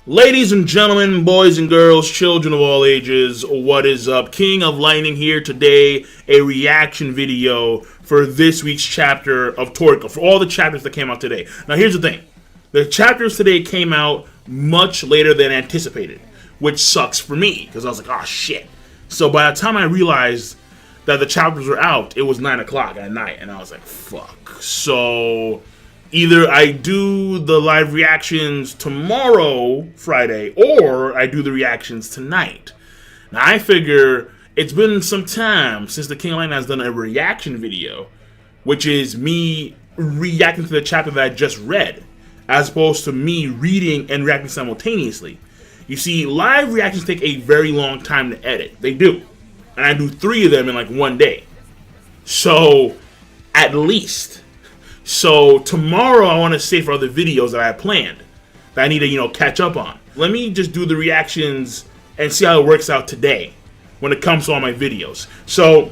Ladies and gentlemen, boys and girls, children of all ages, what is up? King of Lightning here today, a reaction video for this week's chapter of Toriko, for all the chapters that came out today. Now here's the thing, the chapters today came out much later than anticipated, which sucks for me, because I was like, oh shit. So by the time I realized that the chapters were out, it was 9 o'clock at night, and I was like, fuck. So either I do the live reactions tomorrow, Friday, or I do the reactions tonight. Now, I figure it's been some time since the King of Lightning has done a reaction video, which is me reacting to the chapter that I just read, as opposed to me reading and reacting simultaneously. You see, live reactions take a very long time to edit. They do. And I do 3 of them in like one day. So, at least. So tomorrow I want to save for other videos that I have planned that I need to, catch up on. Let me just do the reactions and see how it works out today when it comes to all my videos. So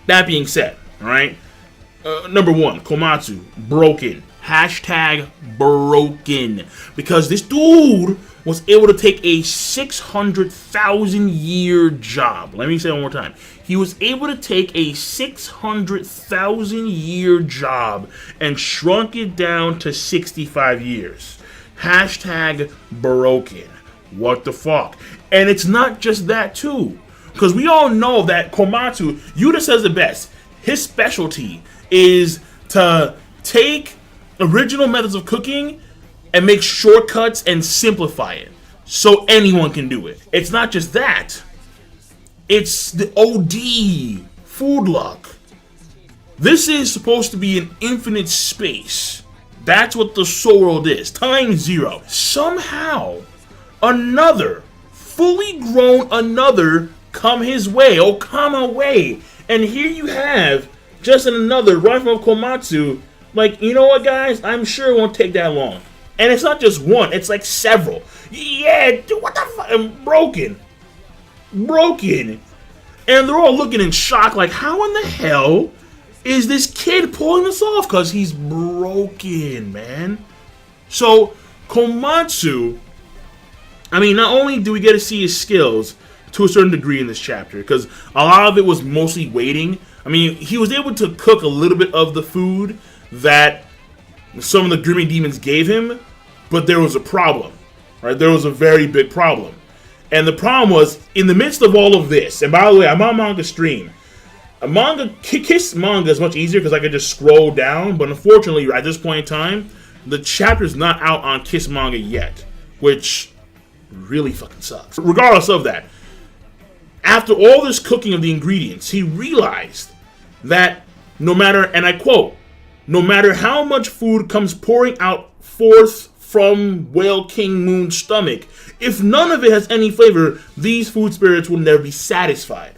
that being said, all right, number 1, Komatsu, broken. Hashtag broken. Because this dude was able to take a 600,000 year job. Let me say it one more time. He was able to take a 600,000 year job and shrunk it down to 65 years. Hashtag broken. What the fuck? And it's not just that too. Because we all know that Komatsu, Yuta says the best. His specialty is to take original methods of cooking and make shortcuts and simplify it so anyone can do it. It's not just that. It's the OD food luck. This is supposed to be an infinite space. That's what the soul world is. Time zero. Somehow, another, fully grown another come his way. Oh, come away. And here you have just another right from Komatsu. Like, you know what, guys? I'm sure it won't take that long. And it's not just one, it's like several. Yeah, dude, what the fuck? I'm broken. Broken. And they're all looking in shock, like, how in the hell is this kid pulling this off? Because he's broken, man. So, Komatsu, I mean, not only do we get to see his skills to a certain degree in this chapter, because a lot of it was mostly waiting. I mean, he was able to cook a little bit of the food that some of the Grimmy Demons gave him, but there was a problem, right? There was a very big problem. And the problem was, in the midst of all of this, and by the way, I'm on manga stream. Kiss manga is much easier because I could just scroll down, but unfortunately, at this point in time, the chapter's not out on Kiss manga yet, which really fucking sucks. Regardless of that, after all this cooking of the ingredients, he realized that no matter, and I quote, no matter how much food comes pouring out forth from Whale King Moon's stomach, if none of it has any flavor, these food spirits will never be satisfied.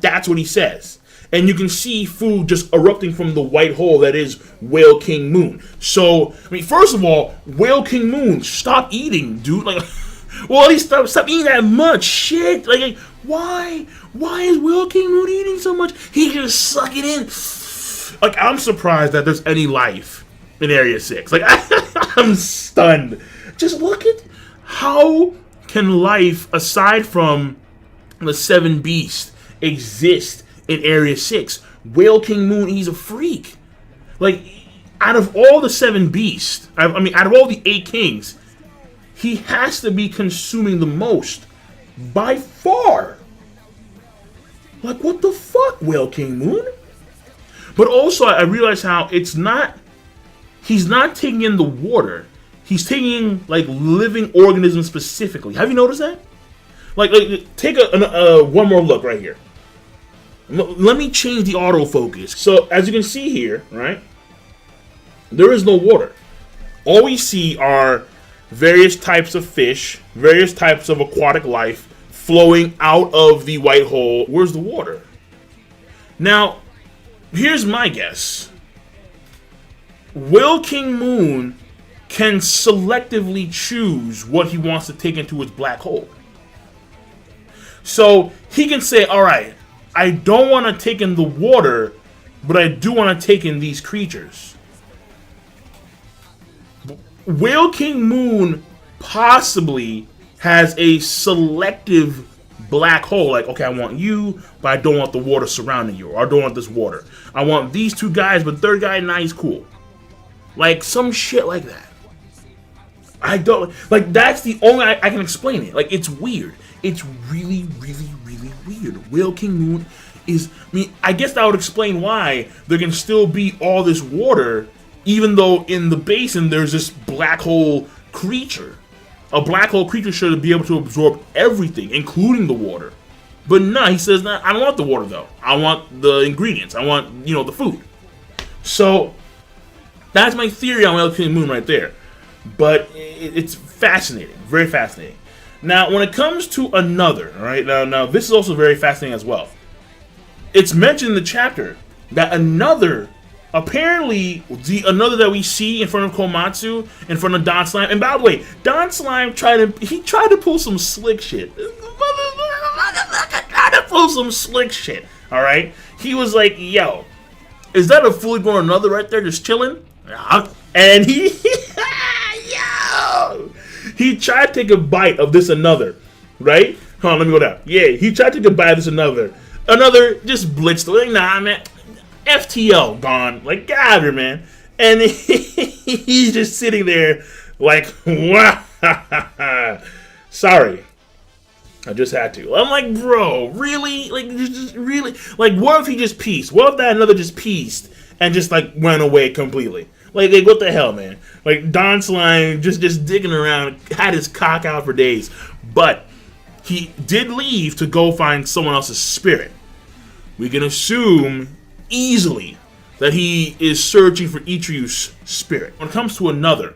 That's what he says. And you can see food just erupting from the white hole that is Whale King Moon. So, I mean, first of all, Whale King Moon, stop eating, dude. Like, well, at least stop eating that much. Shit. Like, why? Why is Whale King Moon eating so much? He can just suck it in. Like, I'm surprised that there's any life in Area 6. Like, I'm stunned. Just look at how can life, aside from the 7 beasts, exist in Area 6. Whale King Moon, he's a freak. Like, out of all the 7 beasts, I mean, out of all the 8 kings, he has to be consuming the most. By far. Like, what the fuck, Whale King Moon? But also, I realize how it's not, he's not taking in the water. He's taking, like, living organisms specifically. Have you noticed that? Like take one more look right here. Let me change the autofocus. So, as you can see here, right, there is no water. All we see are various types of fish, various types of aquatic life flowing out of the white hole. Where's the water? Now, here's my guess. Whale King Moon can selectively choose what he wants to take into his black hole. So he can say, alright, I don't want to take in the water, but I do want to take in these creatures. Whale King Moon possibly has a selective black hole. Like, okay, I want you, but I don't want the water surrounding you, or I don't want this water. I want these two guys, but third guy, nah, he's cool. Like, some shit like that. I don't, like, that's the only I can explain it. Like, it's weird. It's really, really, really weird. Whale King Moon is, I mean, I guess that would explain why there can still be all this water, even though in the basin there's this black hole creature. A black hole creature should be able to absorb everything, including the water. But no, he says, nah, I don't want the water, though. I want the ingredients. I want, the food. So, that's my theory on Whale King Moon right there. But it's fascinating. Very fascinating. Now, when it comes to another, all right? Now, this is also very fascinating as well. It's mentioned in the chapter that another, apparently, the another that we see in front of Komatsu, in front of Don Slime, and by the way, Don Slime tried to pull some slick shit. Tried to pull some slick shit, all right? He was like, yo, is that a fully grown another right there just chilling? And he tried to take a bite of this another, right? Hold on, let me go down. Yeah, he tried to take a bite of this another. Another just blitzed. Like, nah, man. FTL gone. Like, get out of here, man. And he's just sitting there like, wow. Sorry. I just had to. I'm like, bro, really? Like, just really? Like, what if he just pieced? What if that another just pieced and just, like, went away completely? Like, what the hell, man? Like, Don Slime just digging around, had his cock out for days. But he did leave to go find someone else's spirit. We can assume easily that he is searching for Ichiryu's spirit. When it comes to another,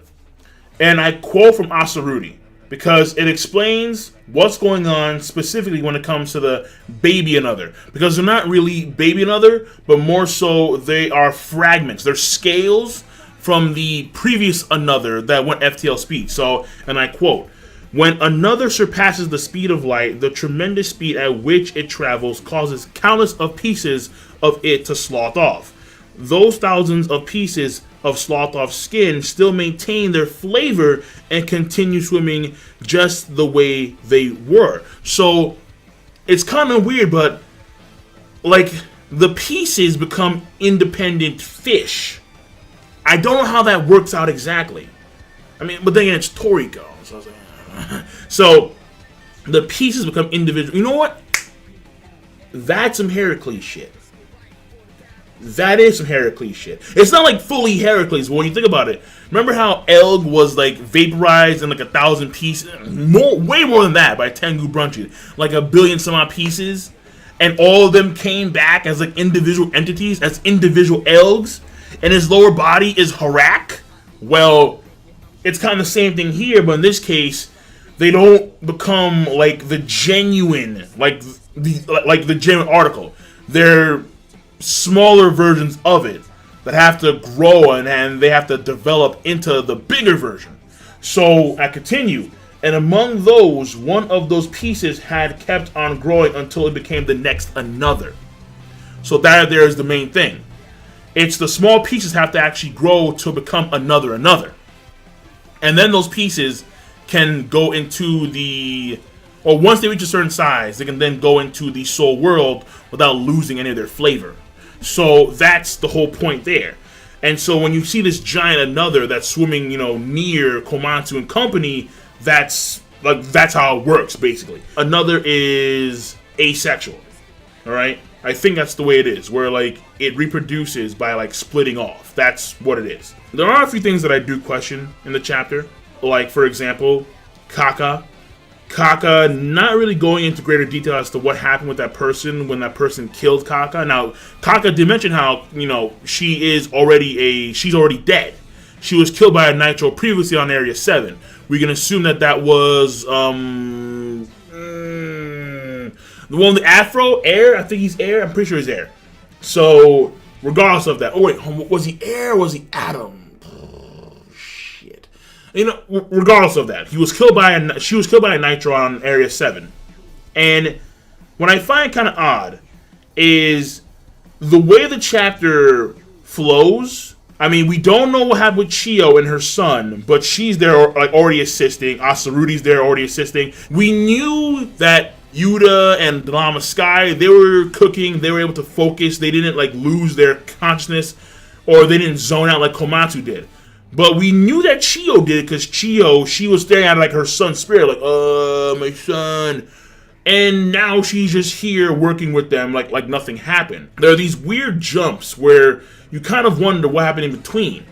and I quote from Asaruti, because it explains what's going on specifically when it comes to the baby another. Because they're not really baby another, but more so they are fragments. They're scales from the previous another that went FTL speed. So, and I quote, when another surpasses the speed of light, the tremendous speed at which it travels causes countless of pieces of it to slough off. Those thousands of pieces of sloughed off skin still maintain their flavor and continue swimming just the way they were. So, it's kind of weird, but like the pieces become independent fish. I don't know how that works out exactly. I mean, but then again, it's Toriko. So I was like, so the pieces become individual. You know what? That's some Heracles shit. That is some Heracles shit. It's not like fully Heracles, but when you think about it, remember how Elg was like vaporized in like 1,000 pieces? Way more than that by Tengu Brunchi. Like 1 billion some odd pieces. And all of them came back as like individual entities, as individual Elgs. And his lower body is Harak. Well, it's kind of the same thing here, but in this case, they don't become like the genuine, like the genuine article. They're smaller versions of it that have to grow and they have to develop into the bigger version. So I continue, and among those, one of those pieces had kept on growing until it became the next another. So that there is the main thing. It's the small pieces have to actually grow to become another. And then those pieces can go into the, or once they reach a certain size, they can then go into the soul world without losing any of their flavor. So that's the whole point there. And so when you see this giant another that's swimming, near Komatsu and company, that's how it works, basically. Another is asexual, all right? I think that's the way it is, where like it reproduces by like splitting off. That's what it is. There are a few things that I do question in the chapter, like for example, Kaka not really going into greater detail as to what happened with that person when that person killed Kaka. Now, Kaka did mention how she's already dead. She was killed by a Nitro previously on Area 7. We can assume that was the one with the afro, Air. I think he's Air. I'm pretty sure he's Air. So, regardless of that. Oh, wait. Was he Air or was he Adam? Oh, shit. Regardless of that. She was killed by a Nitro on Area 7. And what I find kind of odd is the way the chapter flows I mean, we don't know what happened with Chio and her son, but she's there like already assisting. Asarudi's there already assisting. We knew that Yuta and Lama Sky, they were cooking, they were able to focus, they didn't like lose their consciousness, or they didn't zone out like Komatsu did. But we knew that Chio did, because Chio, she was staring at like her son's spirit, like, my son. And now she's just here working with them like nothing happened. There are these weird jumps where you kind of wonder what happened in between.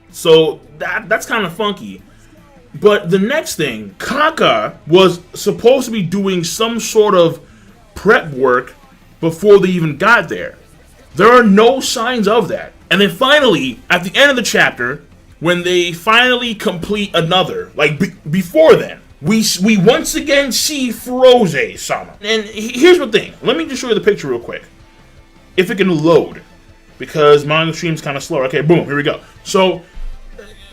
So that's kind of funky. But the next thing, Kaka was supposed to be doing some sort of prep work before they even got there. There are no signs of that. And then finally, at the end of the chapter, when they finally complete another, like before then, we once again see Froze-sama. And here's the thing. Let me just show you the picture real quick. If it can load. Because manga stream's kind of slow. Okay, boom, here we go. So,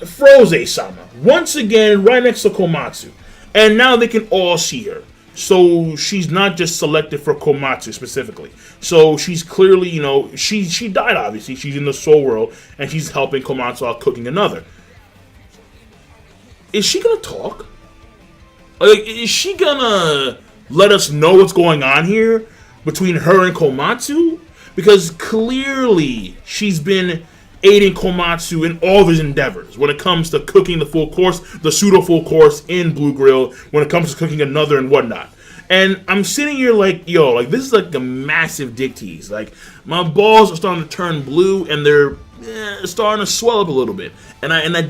Froze-sama. Once again, right next to Komatsu. And now they can all see her. So, she's not just selected for Komatsu specifically. So, she's clearly, you know, she died obviously. She's in the soul world. And she's helping Komatsu out cooking another. Is she gonna talk? Like, is she gonna let us know what's going on here between her and Komatsu? Because clearly she's been aiding Komatsu in all of his endeavors when it comes to cooking the full course, the pseudo full course in Blue Grill, when it comes to cooking another and whatnot. And I'm sitting here like, yo, like this is like a massive dick tease. Like my balls are starting to turn blue and they're starting to swell up a little bit, and I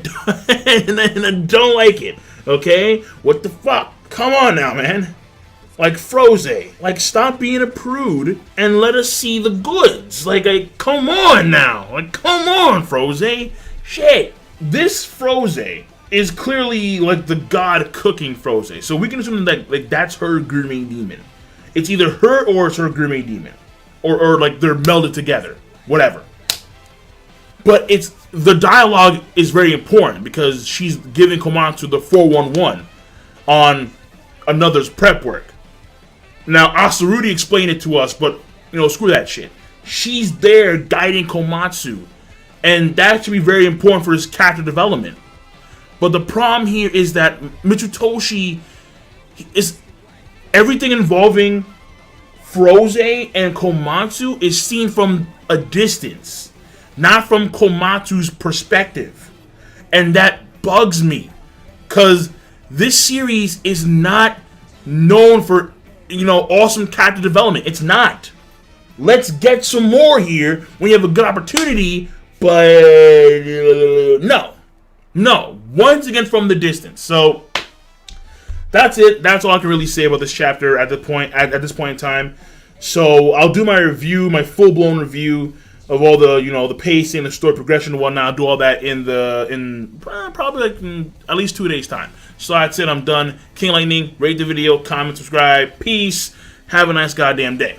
don't like it. Okay, what the fuck? Come on now, man. Like Froze, like stop being a prude and let us see the goods. Like, come on now. Like, come on, Froze. Shit. This Froze is clearly like the god cooking Froze. So we can assume that like that's her grooming demon. It's either her or it's her grooming demon. Or like they're melded together. Whatever. But the dialogue is very important because she's giving Komatsu the 411 on another's prep work. Now, Asarudi explained it to us, but, you know, screw that shit. She's there guiding Komatsu, and that should be very important for his character development. But the problem here is that Mitsutoshi is everything involving Froze and Komatsu is seen from a distance, not from Komatsu's perspective. And that bugs me, because this series is not known for, you know, awesome character development. It's not. Let's get some more here when you have a good opportunity, but no. Once again from the distance. So that's it. That's all I can really say about this chapter at this point in time. So I'll do my review, my full-blown review of all the, you know, the pacing, the story progression and whatnot. I'll do all that in probably like in at least 2 days time. So that's it. I'm done. King Lightning, rate the video, comment, subscribe. Peace. Have a nice goddamn day.